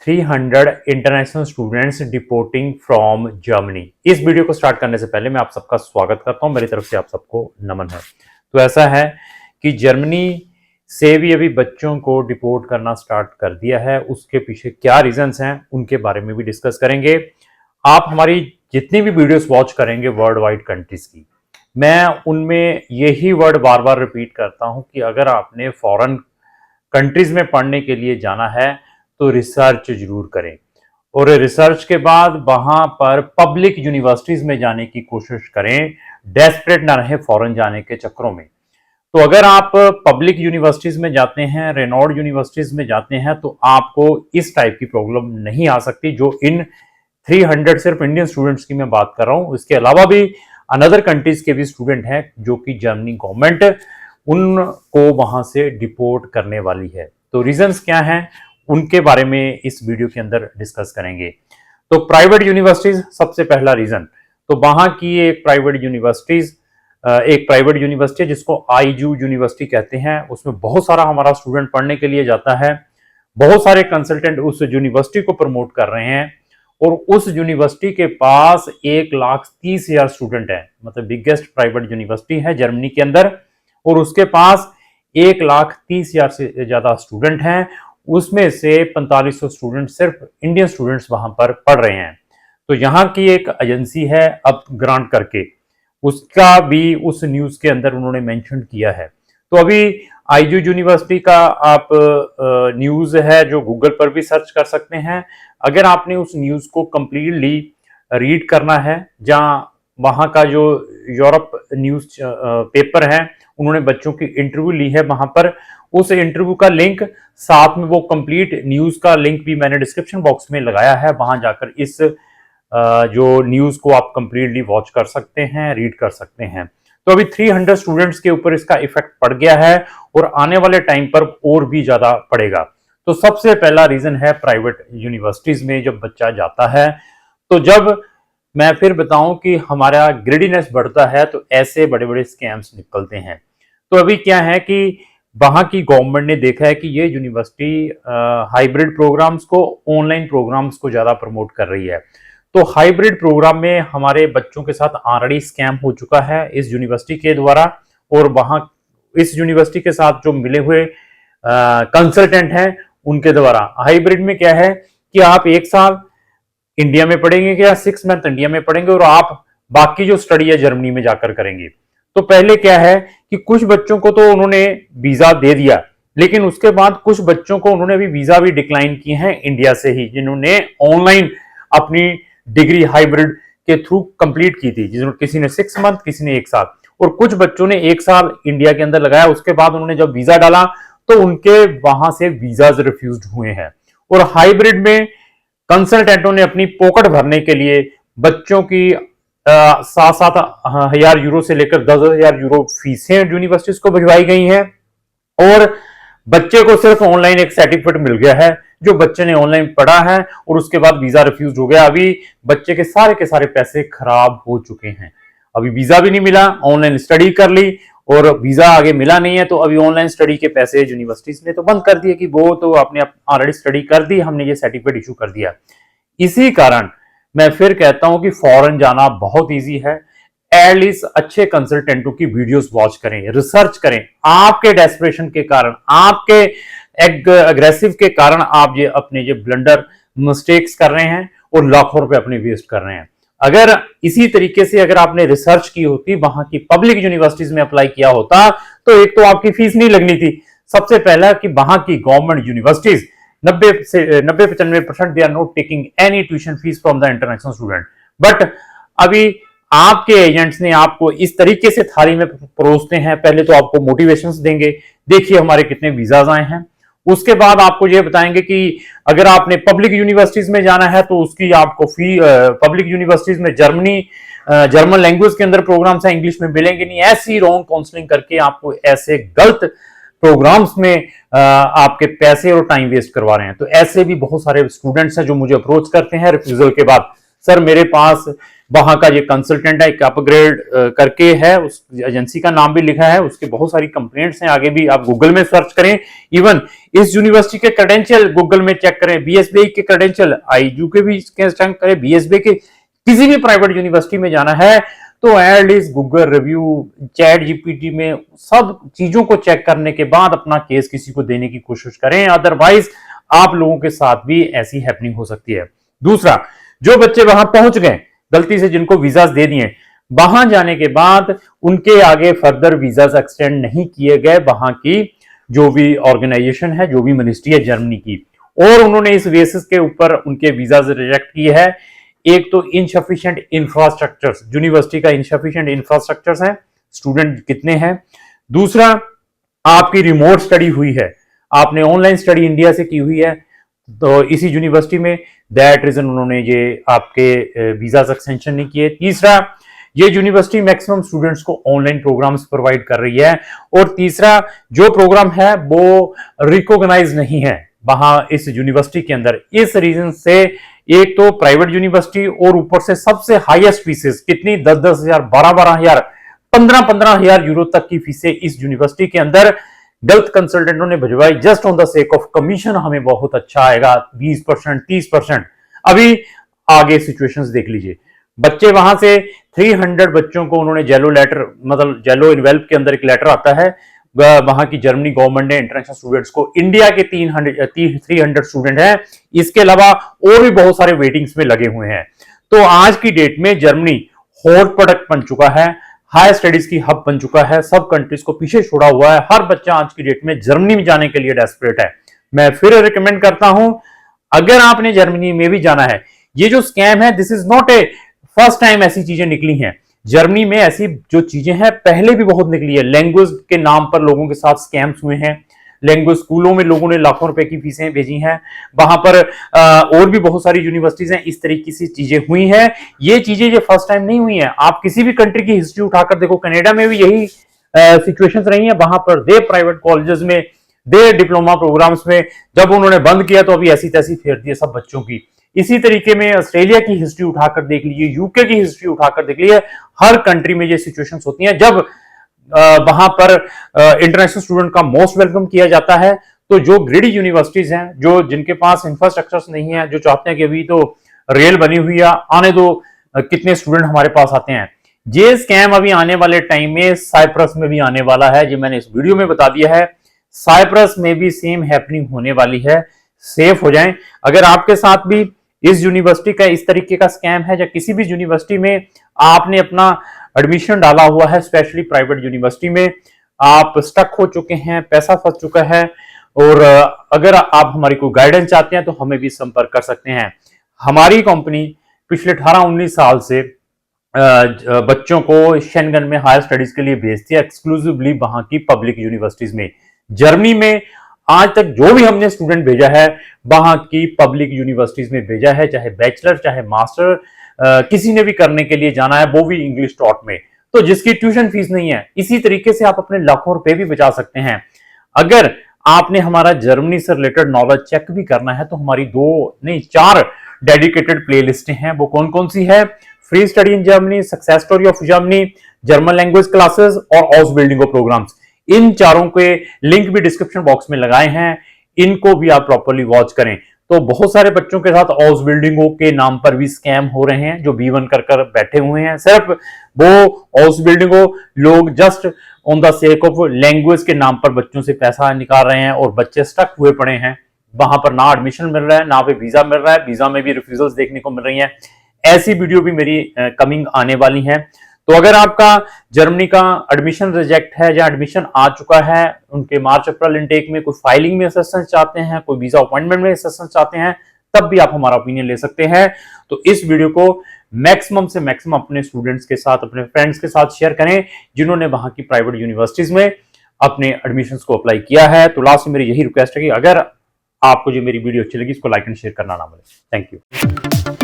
300 international students deporting from Germany. इस video को start करने से पहले मैं आप सबका स्वागत करता हूं, मेरी तरफ से आप सबको नमन है। तो ऐसा है कि जर्मनी से भी अभी बच्चों को डिपोर्ट करना स्टार्ट कर दिया है। उसके पीछे क्या रीजंस हैं उनके बारे में भी डिस्कस करेंगे। आप हमारी जितनी भी वीडियोस वॉच करेंगे वर्ल्ड वाइड कंट्रीज की, मैं उनमें यही वर्ड बार बार रिपीट करता हूं कि अगर आपने फॉरेन कंट्रीज में पढ़ने के लिए जाना है तो रिसर्च जरूर करें, और रिसर्च के बाद वहां पर पब्लिक यूनिवर्सिटीज में जाने की कोशिश करें। डेस्परेट ना रहे फॉरेन जाने के चक्करों में। तो अगर आप पब्लिक यूनिवर्सिटीज में जाते हैं, रेनॉल्ड यूनिवर्सिटीज में जाते हैं, तो आपको इस टाइप की प्रॉब्लम नहीं आ सकती जो इन 300 सिर्फ इंडियन स्टूडेंट्स की मैं बात कर रहा हूं। इसके अलावा भी अनदर कंट्रीज के भी स्टूडेंट हैं जो कि जर्मनी गवर्नमेंट उनको वहां से डिपोर्ट करने वाली है। तो रीजंस क्या हैं उनके बारे में इस वीडियो के अंदर डिस्कस करेंगे। तो प्राइवेट यूनिवर्सिटीज सबसे पहला रीजन। तो वहां की एक प्राइवेट यूनिवर्सिटी है जिसको आईजू यूनिवर्सिटी कहते हैं। उसमें बहुत सारा हमारा स्टूडेंट पढ़ने के लिए जाता है। बहुत सारे कंसल्टेंट उस यूनिवर्सिटी को प्रमोट कर रहे हैं, और उस यूनिवर्सिटी के पास 1,30,000 स्टूडेंट है। मतलब बिगेस्ट प्राइवेट यूनिवर्सिटी है जर्मनी के अंदर, और उसके पास 1,30,000 से ज्यादा स्टूडेंट हैं। उसमें से 4500 स्टूडेंट सिर्फ इंडियन स्टूडेंट्स वहां पर पढ़ रहे हैं। तो यहाँ की एक एजेंसी है अप ग्रांट करके, उसका भी उस न्यूज के अंदर उन्होंने मेंशन किया है। तो अभी आईजू यूनिवर्सिटी का आप न्यूज है जो गूगल पर भी सर्च कर सकते हैं। अगर आपने उस न्यूज को कंप्लीटली रीड करना है, जहां वहां का जो यूरोप न्यूज पेपर है उन्होंने बच्चों की इंटरव्यू ली है वहां पर, उस इंटरव्यू का लिंक साथ में वो कंप्लीट न्यूज का लिंक भी मैंने डिस्क्रिप्शन बॉक्स में लगाया है। वहां जाकर इस जो न्यूज को आप कंप्लीटली वॉच कर सकते हैं, रीड कर सकते हैं। तो अभी 300 स्टूडेंट्स के ऊपर इसका इफेक्ट पड़ गया है, और आने वाले टाइम पर और भी ज्यादा पड़ेगा। तो सबसे पहला रीजन है प्राइवेट यूनिवर्सिटीज में जब बच्चा जाता है। तो जब मैं फिर बताऊं कि हमारा ग्रेडीनेस बढ़ता है तो ऐसे बड़े बड़े स्कैम्स निकलते हैं। तो अभी क्या है कि वहां की गवर्नमेंट ने देखा है कि ये यूनिवर्सिटी हाइब्रिड प्रोग्राम्स को, ऑनलाइन प्रोग्राम्स को ज्यादा प्रमोट कर रही है। तो हाइब्रिड प्रोग्राम में हमारे बच्चों के साथ ऑलरेडी स्कैम हो चुका है इस यूनिवर्सिटी के द्वारा, और वहां इस यूनिवर्सिटी के साथ जो मिले हुए कंसल्टेंट हैं उनके द्वारा। हाइब्रिड में क्या है कि आप 1 साल इंडिया में पढ़ेंगे या 6 मंथ इंडिया में पढ़ेंगे, और आप बाकी जो स्टडी है जर्मनी में जाकर करेंगे। तो पहले क्या है कि कुछ बच्चों को तो उन्होंने वीजा दे दिया, लेकिन उसके बाद कुछ बच्चों को उन्होंने भी वीजा भी डिक्लाइन किए हैं इंडिया से ही, जिन्होंने ऑनलाइन अपनी डिग्री हाइब्रिड के थ्रू कंप्लीट की थी, जिन्होंने किसी ने 6 मंथ, किसी ने 1 साल, और कुछ बच्चों ने 1 साल इंडिया के अंदर लगाया। उसके बाद उन्होंने जब वीजा डाला तो उनके वहां से वीजाज रिफ्यूज हुए हैं। और हाइब्रिड में कंसल्टेंटों ने अपनी पॉकेट भरने के लिए बच्चों की 7,000 यूरो से लेकर 10,000 यूरो फीसें यूनिवर्सिटीज को भिजवाई गई हैं, और बच्चे को सिर्फ ऑनलाइन एक सर्टिफिकेट मिल गया है जो बच्चे ने ऑनलाइन पढ़ा है, और उसके बाद वीजा रिफ्यूज हो गया। अभी बच्चे के सारे पैसे खराब हो चुके हैं। अभी वीजा भी नहीं मिला, ऑनलाइन स्टडी कर ली और वीजा आगे मिला नहीं है, तो अभी ऑनलाइन स्टडी के पैसे यूनिवर्सिटीज ने तो बंद कर दिए कि वो तो आपने ऑलरेडी स्टडी कर दी, हमने ये सर्टिफिकेट इशू कर दिया। इसी कारण मैं फिर कहता हूं कि फॉरेन जाना बहुत ईजी है। एटलीस्ट अच्छे कंसल्टेंटों की वीडियोस वॉच करें, रिसर्च करें। आपके डेस्परेशन के कारण, आपके एग्रेसिव के कारण आप ये अपने ये ब्लंडर मिस्टेक्स कर रहे हैं और लाखों रुपए अपने वेस्ट कर रहे हैं। अगर इसी तरीके से अगर आपने रिसर्च की होती, वहां की पब्लिक यूनिवर्सिटीज में अप्लाई किया होता, तो एक तो आपकी फीस नहीं लगनी थी। सबसे पहला कि वहां की government universities 90-95% they are not taking any tuition fees from the international student. But अभी आपके एजेंट्स ने आपको इस तरीके से थाली में परोसते हैं। पहले तो आपको मोटिवेशंस देंगे, देखिए हमारे कितने वीजाज आए हैं। उसके बाद आपको ये बताएंगे कि अगर आपने पब्लिक यूनिवर्सिटीज में जाना है तो उसकी आपको फी, पब्लिक यूनिवर्सिटीज में जर्मन लैंग्वेज के अंदर प्रोग्राम्स हैं, इंग्लिश में मिलेंगे नहीं। ऐसी रॉन्ग काउंसलिंग करके आपको ऐसे गलत प्रोग्राम्स में आपके पैसे और टाइम वेस्ट करवा रहे हैं। तो ऐसे भी बहुत सारे स्टूडेंट्स हैं जो मुझे अप्रोच करते हैं रिफ्यूजल के बाद सर मेरे पास वहां का ये कंसल्टेंट है, एक अपग्रेड करके है, उस एजेंसी का नाम भी लिखा है, उसके बहुत सारी कंप्लेंट्स हैं, आगे भी आप गूगल में सर्च करें, इवन इस यूनिवर्सिटी के क्रेडेंशियल गूगल में चेक करें, बीएसबीआई के क्रेडेंशियल, आईयू के भी चेक करें, बीएसबीआई के किसी भी प्राइवेट यूनिवर्सिटी में जाना है तो at least Google review, chat GPT में सब चीजों को चेक करने के बाद अपना केस किसी को देने की कोशिश करें, अदरवाइज आप लोगों के साथ भी ऐसी हैपनिंग हो सकती है। दूसरा, जो बच्चे वहां पहुंच गए गलती से, जिनको वीजास दे दिए, वहां जाने के बाद उनके आगे फर्दर वीजास एक्सटेंड नहीं किए गए, वहां की जो भी ऑर्गेनाइजेशन है, जो भी मिनिस्ट्री है जर्मनी की, और उन्होंने इस बेसिस के ऊपर उनके वीजास रिजेक्ट किए है। एक तो इनसफिशिएंट इंफ्रास्ट्रक्चर्स, यूनिवर्सिटी का इनसफिशिएंट इंफ्रास्ट्रक्चर्स है, स्टूडेंट कितने हैं। दूसरा, आपकी रिमोट स्टडी हुई है, आपने ऑनलाइन स्टडी इंडिया से की हुई है, तो इसी यूनिवर्सिटी में दैट रीजन उन्होंने ये आपके वीजा एक्सटेंशन नहीं किए। तीसरा, ये यूनिवर्सिटी मैक्सिमम स्टूडेंट्स को ऑनलाइन प्रोग्राम्स प्रोवाइड कर रही है, और तीसरा, जो प्रोग्राम है वो रिकॉग्नाइज नहीं है वहां इस यूनिवर्सिटी के अंदर। इस रीजन से एक तो प्राइवेट यूनिवर्सिटी, और ऊपर से सबसे हाईएस्ट फीसेस कितनी, 10-10 हजार, 12-12 हजार, 15-15 हजार यूरो तक की फीसें इस यूनिवर्सिटी के अंदर गलत कंसल्टेंटों ने भिजवाई, just on the sake of commission हमें बहुत अच्छा आएगा, 20%, 30%। अभी आगे सिचुएशंस देख लीजिए, बच्चे वहां से 300 बच्चों को उन्होंने जेलो लेटर, मतलब जेलो इनवेल्प के अंदर एक लेटर आता है, वहां की जर्मनी गवर्नमेंट ने इंटरनेशनल स्टूडेंट्स को, इंडिया के 300 स्टूडेंट हैं, इसके अलावा और भी बहुत सारे वेटिंग्स में लगे हुए हैं। तो आज की डेट में जर्मनी हॉट प्रोडक्ट बन चुका है, हायर स्टडीज की हब बन चुका है, सब कंट्रीज को पीछे छोड़ा हुआ है, हर बच्चा आज की डेट में जर्मनी में जाने के लिए डेस्परेट है। मैं फिर रिकमेंड करता हूं, अगर आपने जर्मनी में भी जाना है, ये जो स्कैम है, this is not a first time ऐसी चीजें निकली हैं। जर्मनी में ऐसी जो चीजें हैं पहले भी बहुत निकली है, लैंग्वेज के नाम पर लोगों के साथ स्कैम्स हुए हैं, लैंग्वेज स्कूलों में लोगों ने लाखों रुपए की फीसें भेजी हैं, वहां पर और भी बहुत सारी यूनिवर्सिटीज हैं, इस तरीके की चीजें हुई हैं। ये चीजें ये फर्स्ट टाइम नहीं हुई हैं, आप किसी भी कंट्री की हिस्ट्री उठाकर देखो, कनाडा में भी यही सिचुएशंस रही हैं, वहां पर दे प्राइवेट कॉलेजेस में, दे डिप्लोमा प्रोग्राम्स में, जब उन्होंने बंद किया तो अभी ऐसी तैसी फेर दी सब बच्चों की। इसी तरीके में ऑस्ट्रेलिया की हिस्ट्री उठाकर देख लीजिए, यूके की हिस्ट्री उठाकर देख लीजिए, हर कंट्री में ये सिचुएशंस होती हैं जब वहां पर इंटरनेशनल स्टूडेंट का मोस्ट वेलकम किया जाता है। तो जो ग्रेडी यूनिवर्सिटीज हैं, जो जिनके पास इंफ्रास्ट्रक्चर्स नहीं है, जो चाहते हैं कि अभी तो रेल बनी हुई है, आने दो, कितने स्टूडेंट हमारे पास आते हैं। ये स्कैम अभी आने वाले टाइम में साइप्रस में भी आने वाला है, जो मैंने इस वीडियो में बता दिया है, साइप्रस में भी सेम हैपनिंग होने वाली है। सेफ हो जाएं। अगर आपके साथ भी इस यूनिवर्सिटी का इस तरीके का स्कैम है, या किसी भी यूनिवर्सिटी में आपने अपना एडमिशन डाला हुआ है, स्पेशली प्राइवेट यूनिवर्सिटी में आप स्टक हो चुके हैं, पैसा फंस चुका है, और अगर आप हमारी कोई गाइडेंस चाहते हैं तो हमें भी संपर्क कर सकते हैं। हमारी कंपनी पिछले 18-19 साल से बच्चों को शेंगन में हायर स्टडीज के लिए भेजती है, एक्सक्लूसिवली वहां की पब्लिक यूनिवर्सिटीज में। जर्मनी में आज तक जो भी हमने स्टूडेंट भेजा है वहां की पब्लिक यूनिवर्सिटीज में भेजा है, चाहे बैचलर चाहे मास्टर, किसी ने भी करने के लिए जाना है, वो भी इंग्लिश टॉट में, तो जिसकी ट्यूशन फीस नहीं है। इसी तरीके से आप अपने लाखों रुपए भी बचा सकते हैं। अगर आपने हमारा जर्मनी से रिलेटेड नॉलेज चेक भी करना है तो हमारी 4 डेडिकेटेड प्लेलिस्टें हैं। वो कौन कौन सी है? Free study in Germany, success story of Germany, German language classes और हाउस बिल्डिंग प्रोग्राम्स। इन चारों के लिंक भी डिस्क्रिप्शन बॉक्स में लगाए हैं, इनको भी आप प्रॉपर्ली वॉच करें। तो बहुत सारे बच्चों के साथ हाउस बिल्डिंगों के नाम पर भी स्कैम हो रहे हैं, जो B1 कर बैठे हुए हैं। सिर्फ वो हाउस बिल्डिंगों लोग just on the sake of language के नाम पर बच्चों से पैसा निकाल रहे हैं, और बच्चे स्टक हुए पड़े हैं। वहां पर ना एडमिशन मिल रहा है, ना पे वीजा मिल रहा है, वीजा में भी रिफ्यूजल्स देखने को मिल रही हैं। ऐसी वीडियो भी मेरी कमिंग आने वाली है। तो अगर आपका जर्मनी का एडमिशन रिजेक्ट है या एडमिशन आ चुका है, उनके मार्च अप्रैल इनटेक में कोई फाइलिंग में असिस्टेंस चाहते हैं, कोई वीजा अपॉइंटमेंट में असिस्टेंस चाहते हैं, तब भी आप हमारा ओपिनियन ले सकते हैं। तो इस वीडियो को मैक्सिमम से मैक्सिमम अपने स्टूडेंट्स के साथ, अपने फ्रेंड्स के साथ शेयर करें जिन्होंने वहां की प्राइवेट यूनिवर्सिटीज में अपने एडमिशंस को अप्लाई किया है। तो लास्ट में मेरी यही रिक्वेस्ट है कि अगर आपको जो मेरी वीडियो अच्छी लगी, इसको लाइक एंड शेयर करना ना भूलें। Thank you.